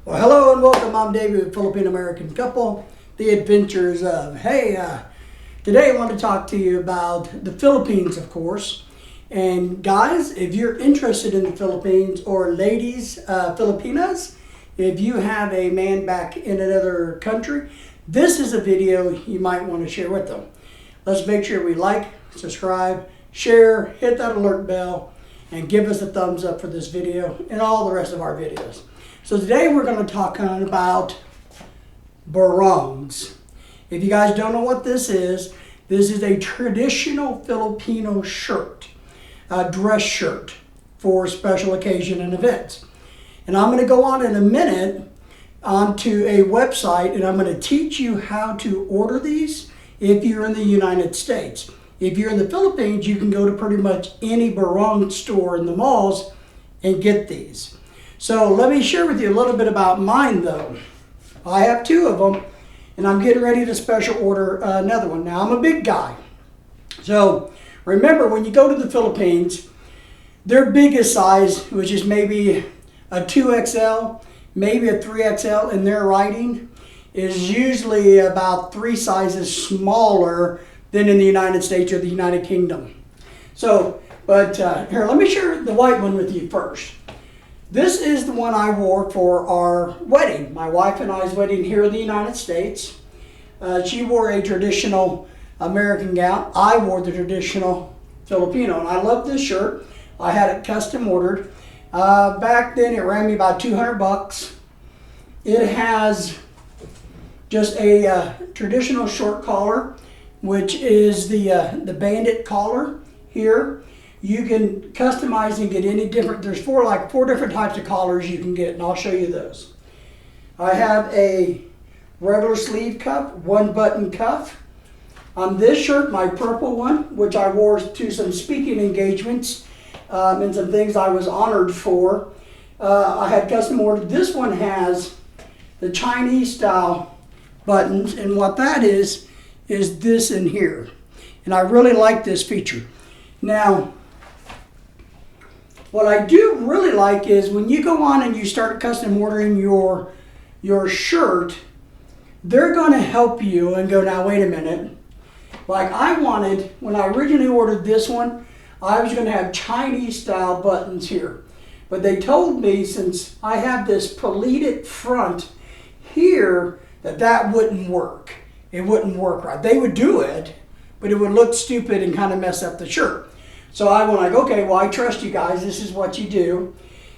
Well, hello and welcome. I'm David, Filipino American couple, the adventures of. Today I want to talk to you about the Philippines, of course. And guys, if you're interested in the Philippines, or ladies, Filipinas, if you have a man back in another country, this is a video you might want to share with them. Let's make sure we like, subscribe, share, hit that alert bell, and give us a thumbs up for this video and all the rest of our videos. So today we're going to talk about Barongs. If you guys don't know what this is a traditional Filipino shirt, a dress shirt for special occasion and events. And I'm going to go on in a minute onto a website and I'm going to teach you how to order these if you're in the United States. If you're in the Philippines, you can go to pretty much any Barong store in the malls and get these. So let me share with you a little bit about mine though. I have two of them and I'm getting ready to special order another one. Now I'm a big guy. So remember, when you go to the Philippines, their biggest size, which is maybe a 2XL, maybe a 3XL in their writing, is usually about 3 sizes smaller than in the United States or the United Kingdom. So, but here, let me share the white one with you first. This is the one I wore for our wedding, my wife and I's wedding here in the United States. She wore a traditional American gown. I wore the traditional Filipino, and I love this shirt. I had it custom ordered. Back then it ran me about 200 bucks. It has just a traditional short collar, which is the bandit collar here. You can customize and get any different, there's four different types of collars you can get, and I'll show you those. I have a regular sleeve cuff, 1-button cuff. On this shirt, my purple one, which I wore to some speaking engagements and some things I was honored for, I had custom ordered. This one has the Chinese style buttons, and what that is this in here. And I really like this feature. Now, what I do really like is when you go on and you start custom ordering your shirt, they're going to help you and go, now wait a minute. Like I wanted, when I originally ordered this one, I was going to have Chinese style buttons here. But they told me, since I have this pleated front here, that wouldn't work. It wouldn't work right. They would do it, but it would look stupid and kind of mess up the shirt. So I went like, okay, well, I trust you guys. This is what you do.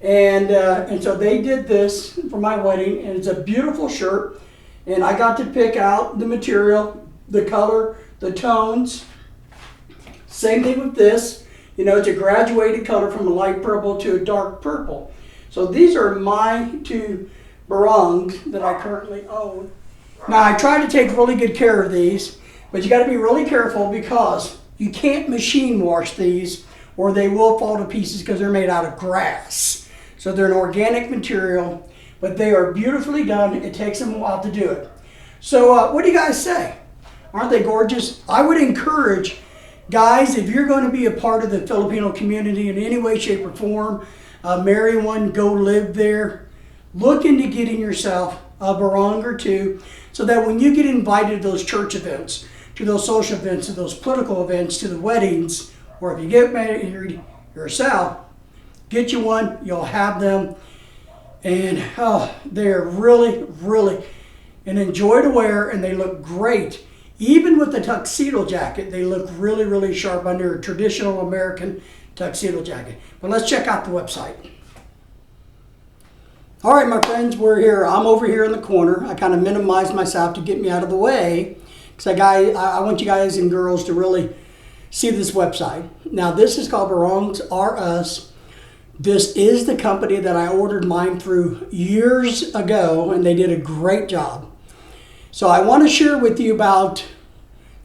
And so they did this for my wedding, and it's a beautiful shirt. And I got to pick out the material, the color, the tones. Same thing with this. You know, it's a graduated color from a light purple to a dark purple. So these are my two Barongs that I currently own. Now, I try to take really good care of these, but you got to be really careful because you can't machine wash these or they will fall to pieces because they're made out of grass. So they're an organic material, but they are beautifully done. It takes them a while to do it. So what do you guys say? Aren't they gorgeous? I would encourage guys, if you're going to be a part of the Filipino community in any way, shape, or form, marry one, go live there, look into getting yourself a barong or two so that when you get invited to those church events, to those social events, to those political events, to the weddings, or if you get married yourself, get you one, you'll have them. And they're really, really an enjoy to wear, and they look great. Even with the tuxedo jacket, they look really, really sharp under a traditional American tuxedo jacket. But let's check out the website. All right, my friends, we're here. I'm over here in the corner. I kind of minimized myself to get me out of the way, because I want you guys and girls to really see this website. Now, this is called Barongs R Us. This is the company that I ordered mine through years ago, and they did a great job. So I want to share with you about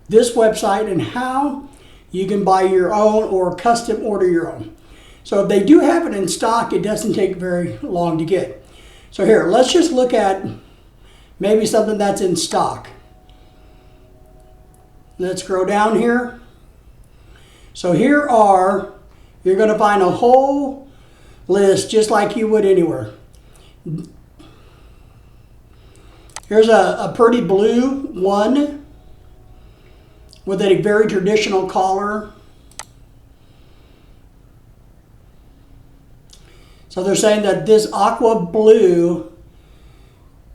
this website and how you can buy your own or custom order your own. So if they do have it in stock, it doesn't take very long to get. So here, let's just look at maybe something that's in stock. Let's scroll down here. So here you're going to find a whole list just like you would anywhere. Here's a pretty blue one with a very traditional collar. So they're saying that this aqua blue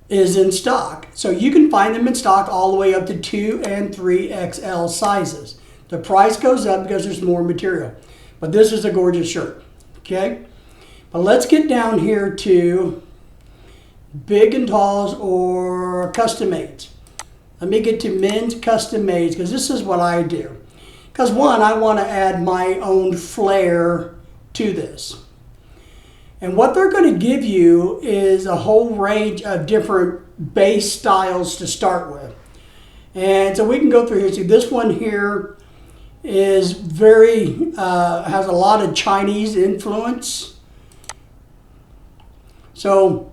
is in stock. So you can find them in stock all the way up to 2 and 3XL sizes. The price goes up because there's more material. But this is a gorgeous shirt. Okay? But let's get down here to big and talls or custom mades. Let me get to men's custom mades because this is what I do. Because one, I want to add my own flair to this. And what they're going to give you is a whole range of different base styles to start with. And so we can go through here. See, this one here is very, has a lot of Chinese influence. So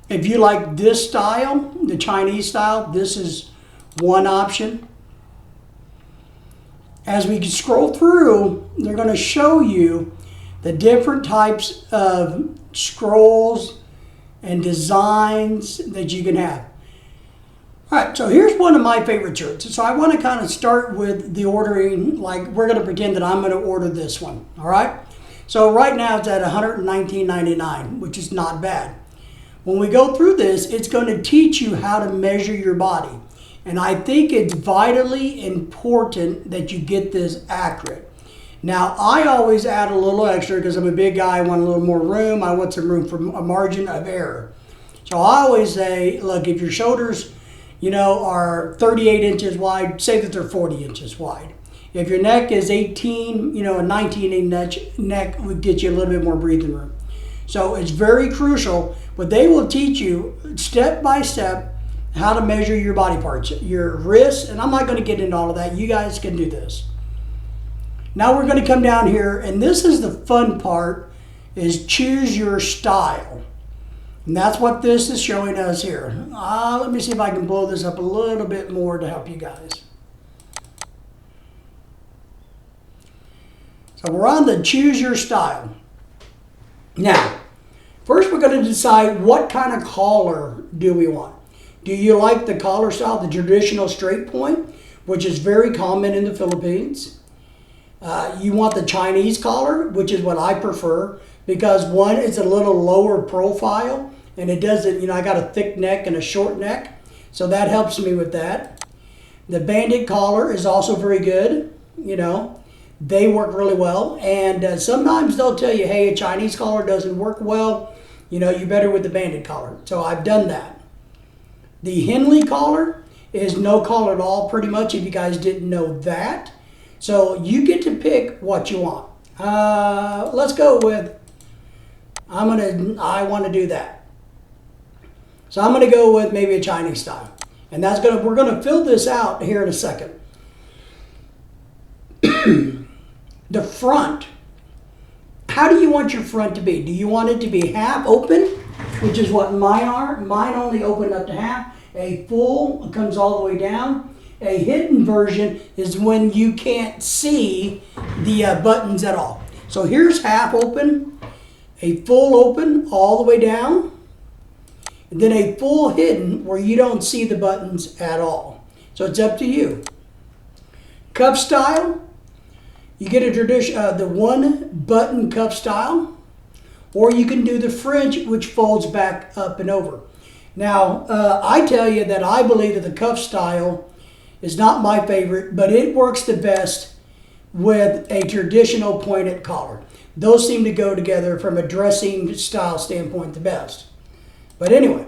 if you like this style, the Chinese style, this is one option. As we scroll through, they're going to show you the different types of scrolls and designs that you can have. All right, so here's one of my favorite shirts. So I want to kind of start with the ordering, like we're going to pretend that I'm going to order this one, all right? So right now it's at $119.99, which is not bad. When we go through this, it's going to teach you how to measure your body. And I think it's vitally important that you get this accurate. Now, I always add a little extra because I'm a big guy, I want a little more room. I want some room for a margin of error. So I always say, look, if your shoulders, are 38 inches wide, say that they're 40 inches wide. If your neck is 18, a 19-inch neck would get you a little bit more breathing room. So it's very crucial, but they will teach you step by step how to measure your body parts, your wrists, and I'm not going to get into all of that. You guys can do this. Now we're going to come down here, and this is the fun part, is choose your style. And that's what this is showing us here. Let me see if I can blow this up a little bit more to help you guys. So we're on the choose your style. Now, first we're going to decide what kind of collar do we want. Do you like the collar style, the traditional straight point, which is very common in the Philippines? You want the Chinese collar, which is what I prefer, because one, it's a little lower profile, and it doesn't, I got a thick neck and a short neck, so that helps me with that. The bandit collar is also very good, they work really well, and sometimes they'll tell you, hey, a Chinese collar doesn't work well, you're better with the bandit collar, so I've done that. The Henley collar is no collar at all, pretty much, if you guys didn't know that. So you get to pick what you want. Let's go with, I want to do that. So I'm going to go with maybe a Chinese style. And we're going to fill this out here in a second. The front. How do you want your front to be? Do you want it to be half open, which is what mine are? Mine only open up to half. A full comes all the way down. A hidden version is when you can't see the buttons at all. So here's half open, a full open all the way down, and then a full hidden where you don't see the buttons at all. So it's up to you. Cuff style, you get the one button cuff style, or you can do the French, which folds back up and over. Now, I tell you that I believe that the cuff style is not my favorite, but it works the best with a traditional pointed collar. Those seem to go together from a dressing style standpoint the best. But anyway,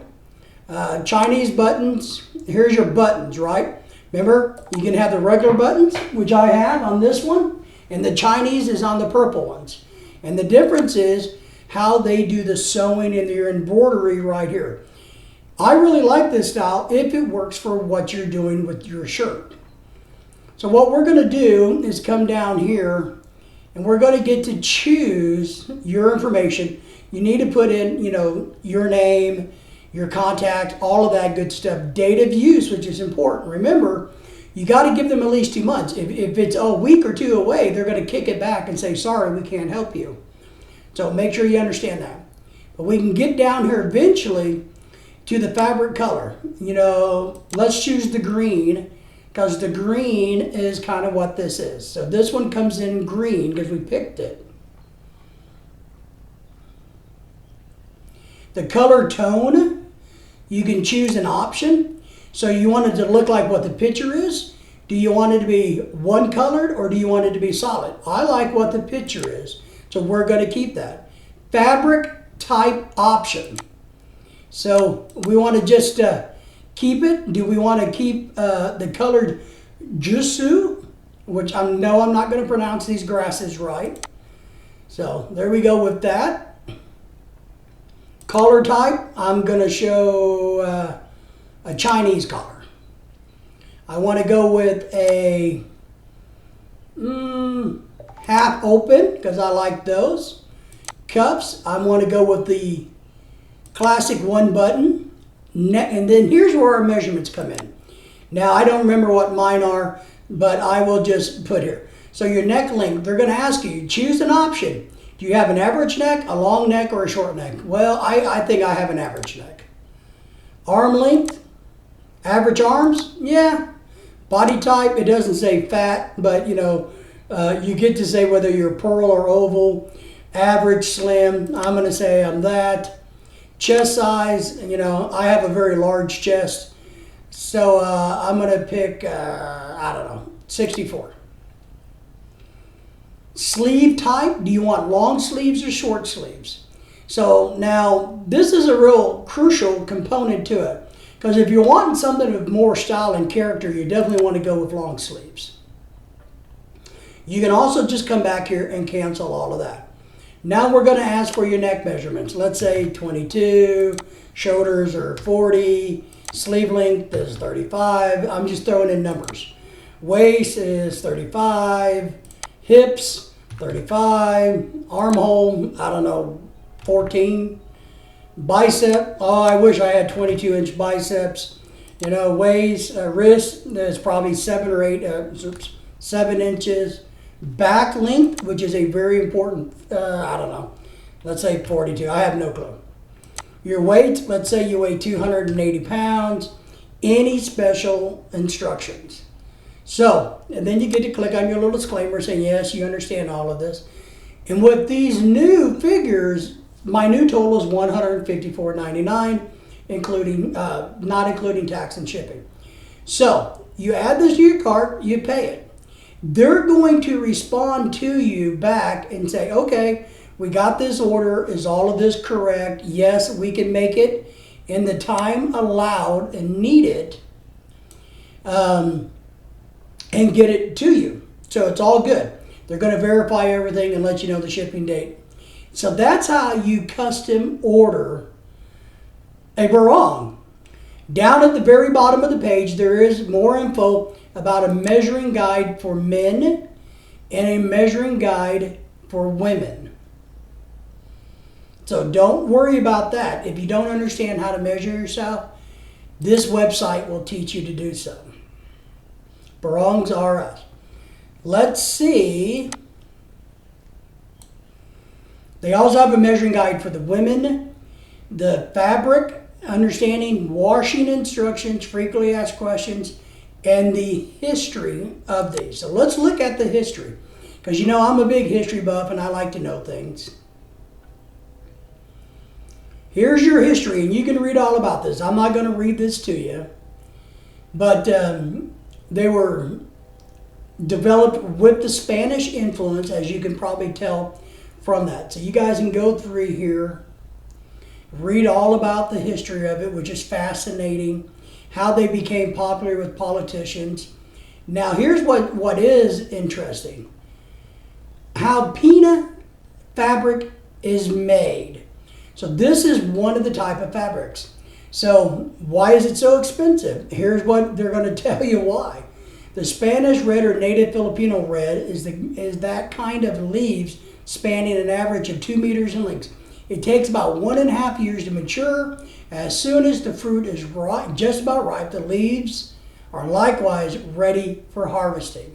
Chinese buttons, here's your buttons, right? Remember, you can have the regular buttons, which I have on this one, and the Chinese is on the purple ones. And the difference is how they do the sewing and your embroidery right here. I really like this style if it works for what you're doing with your shirt. So what we're going to do is come down here and we're going to get to choose your information. You need to put in, your name, your contact, all of that good stuff. Date of use, which is important. Remember, you got to give them at least 2 months. If it's a week or two away, they're going to kick it back and say, sorry, we can't help you. So make sure you understand that. But we can get down here eventually to the fabric color. You know, let's choose the green, because the green is kind of what this is. So this one comes in green because we picked it. The color tone, you can choose an option. So you want it to look like what the picture is. Do you want it to be one colored or do you want it to be solid? I like what the picture is, so we're going to keep that. Fabric type option. So we want to just keep it. Do we want to keep the colored Jusu, which I'm not going to pronounce these grasses right. So there we go with that. Color type, I'm going to show a Chinese color. I want to go with a half open because I like those. Cuffs, I want to go with the classic one button. And then here's where our measurements come in. Now I don't remember what mine are, but I will just put here. So your neck length, they're going to ask you, choose an option. Do you have an average neck, a long neck, or a short neck? Well, I think I have an average neck. Arm length, average arms, yeah. Body type, it doesn't say fat, but you know, you get to say whether you're pearl or oval. Average, slim, I'm going to say I'm that. Chest size, you know, I have a very large chest, so I'm going to pick, I don't know, 64. Sleeve type, do you want long sleeves or short sleeves? So now, this is a real crucial component to it. Because if you're wanting something of more style and character, you definitely want to go with long sleeves. You can also just come back here and cancel all of that. Now we're going to ask for your neck measurements. Let's say 22, shoulders are 40, sleeve length is 35. I'm just throwing in numbers. Waist is 35, hips 35, armhole, I don't know, 14. Bicep, oh, I wish I had 22-inch biceps. You know, waist, wrist is probably 7 inches. Back length, which is a very important, I don't know, let's say 42. I have no clue. Your weight, let's say you weigh 280 pounds. Any special instructions? So, and then you get to click on your little disclaimer saying, yes, you understand all of this. And with these new figures, my new total is $154.99, including not including tax and shipping. So you add this to your cart, you pay it. They're going to respond to you back and say, okay, we got this order. Is all of this correct? Yes, we can make it in the time allowed and needed, and get it to you. So it's all good. They're going to verify everything and let you know the shipping date. So that's how you custom order a barong. Down at the very bottom of the page, there is more info about a measuring guide for men and a measuring guide for women. So don't worry about that. If you don't understand how to measure yourself, this website will teach you to do so. Barongs are us. Let's see. They also have a measuring guide for the women, the fabric, understanding washing instructions, frequently asked questions, and the history of these. So let's look at the history, because you know I'm a big history buff and I like to know things. Here's your history, and you can read all about this. I'm not going to read this to you, but they were developed with the Spanish influence, as you can probably tell from that. So you guys can go through here, read all about the history of it, which is fascinating, how they became popular with politicians. Now here's what is interesting. How Pina fabric is made. So this is one of the type of fabrics. So why is it so expensive? Here's what they're going to tell you why. The Spanish red or native Filipino red is that kind of leaves spanning an average of 2 meters in length. It takes about 1.5 years to mature. As soon as the fruit is ripe, just about ripe, the leaves are likewise ready for harvesting.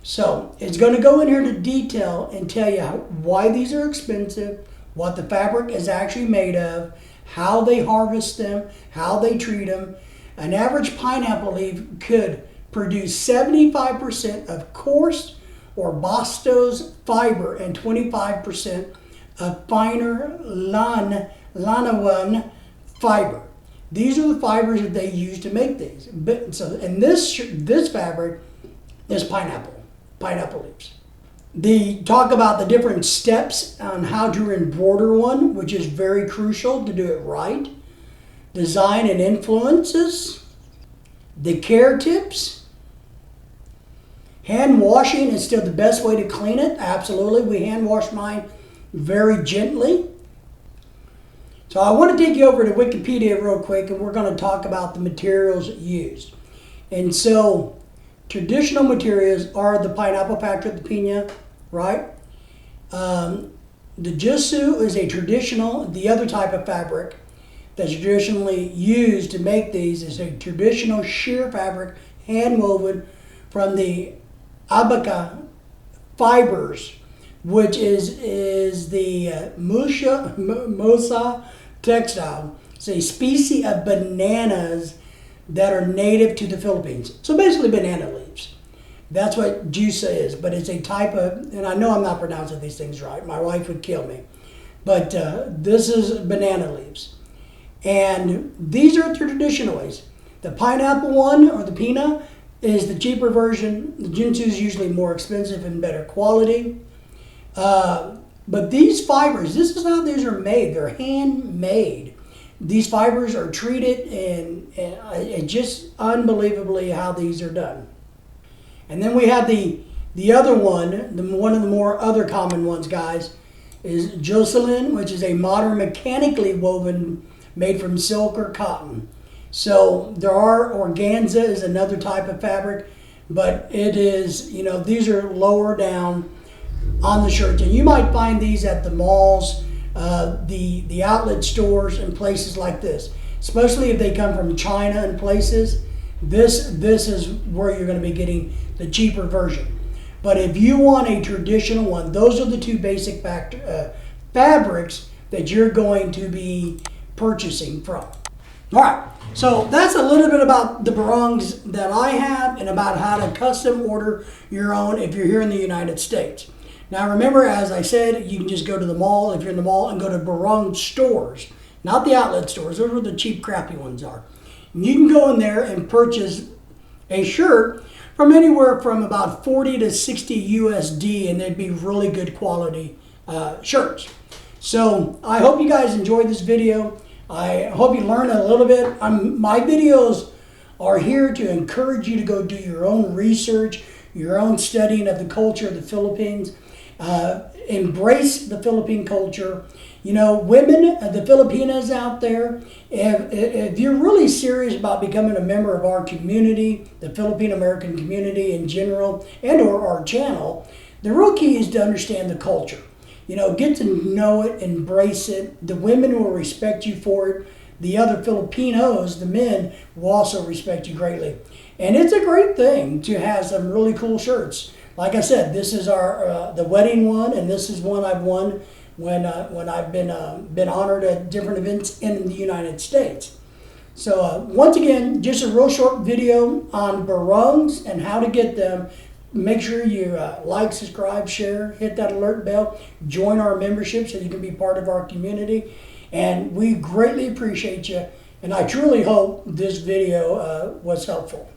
So it's going to go in here to detail and tell you why these are expensive, what the fabric is actually made of, how they harvest them, how they treat them. An average pineapple leaf could produce 75% of coarse or bastose fiber and 25% of finer lanawan fiber. These are the fibers that they use to make these. And this fabric is pineapple leaves. They talk about the different steps on how to embroider one, which is very crucial to do it right. Design and influences. The care tips. Hand washing is still the best way to clean it. Absolutely, we hand wash mine very gently. So I want to take you over to Wikipedia real quick, and we're going to talk about the materials used. And so traditional materials are the pineapple factor, the piña, right? The gesso is a traditional, the other type of fabric that's traditionally used to make these is a traditional sheer fabric, hand woven from the abaca fibers, which is the mosa textile. It's a species of bananas that are native to the Philippines. So basically banana leaves. That's what juice is, but it's a type of, and I know I'm not pronouncing these things right. My wife would kill me. But this is banana leaves. And these are the traditional ways. The pineapple one, or the pina, is the cheaper version. The ginsu is usually more expensive and better quality. But these fibers, this is how these are made. They're handmade. These fibers are treated, and it's just unbelievably how these are done. And then we have the other one, one of the more other common ones, guys, is Jocelyn, which is a modern mechanically woven made from silk or cotton. So there are organza is another type of fabric, but it is, these are lower down on the shirts. And you might find these at the malls, the outlet stores and places like this, especially if they come from China and places. This is where you're going to be getting the cheaper version. But if you want a traditional one, those are the two basic fabrics that you're going to be purchasing from. All right, so that's a little bit about the barongs that I have and about how to custom order your own if you're here in the United States. Now remember, as I said, you can just go to the mall, if you're in the mall, and go to Barong stores, not the outlet stores. Those are the cheap, crappy ones are. And you can go in there and purchase a shirt from anywhere from about 40 to 60 USD, and they'd be really good quality shirts. So I hope you guys enjoyed this video. I hope you learned a little bit. My videos are here to encourage you to go do your own research, your own studying of the culture of the Philippines. Embrace the Philippine culture. Women, the Filipinas out there, if you're really serious about becoming a member of our community, the Philippine American community in general, and or our channel, the real key is to understand the culture. Get to know it, embrace it. The women will respect you for it. The other Filipinos, the men, will also respect you greatly. And it's a great thing to have some really cool shirts. Like I said, this is our the wedding one, and this is one I've won when I've been honored at different events in the United States. So once again, just a real short video on barongs and how to get them. Make sure you like, subscribe, share, hit that alert bell, join our membership so you can be part of our community. And we greatly appreciate you. And I truly hope this video was helpful.